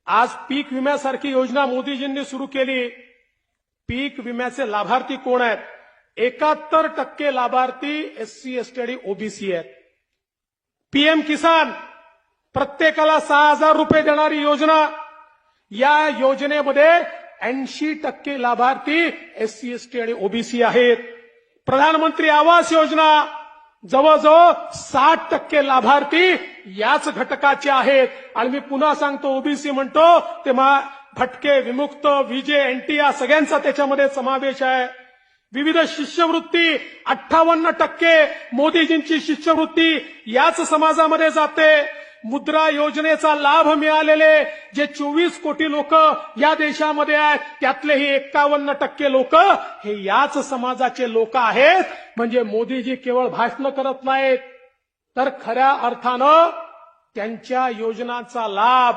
आज पीक विम्यासारखी योजना मोदीजींनी सुरू केली. पीक विम्याचे लाभार्थी कोण आहेत? 71% लाभार्थी एससी, एसटी आणि ओबीसी आहेत. पीएम किसान प्रत्येकाला 6,000 रुपये देणारी योजना, या योजनेमध्ये 80% लाभार्थी एससी, एसटी आणि ओबीसी आहेत. प्रधानमंत्री आवास योजना जवळजवळ 60% लाभार्थी याच घटकाचे आहेत. आणि मी पुन्हा सांगतो, ओबीसी म्हणतो तेव्हा भटके, विमुक्त, विजे, एनटी या सगळ्यांचा त्याच्यामध्ये समावेश आहे. विविध शिष्यवृत्ती 58% मोदीजींची शिष्यवृत्ती याच समाजामध्ये जाते. मुद्रा योजनेचा लाभ मिळालेले जे 24 कोटी लोक या देशामध्ये आहेत, त्यातलेही 51% लोक हे याच समाजाचे लोक आहेत. म्हणजे मोदीजी केवळ भाषण करत नाहीत, तर खऱ्या अर्थानं त्यांच्या योजनांचा लाभ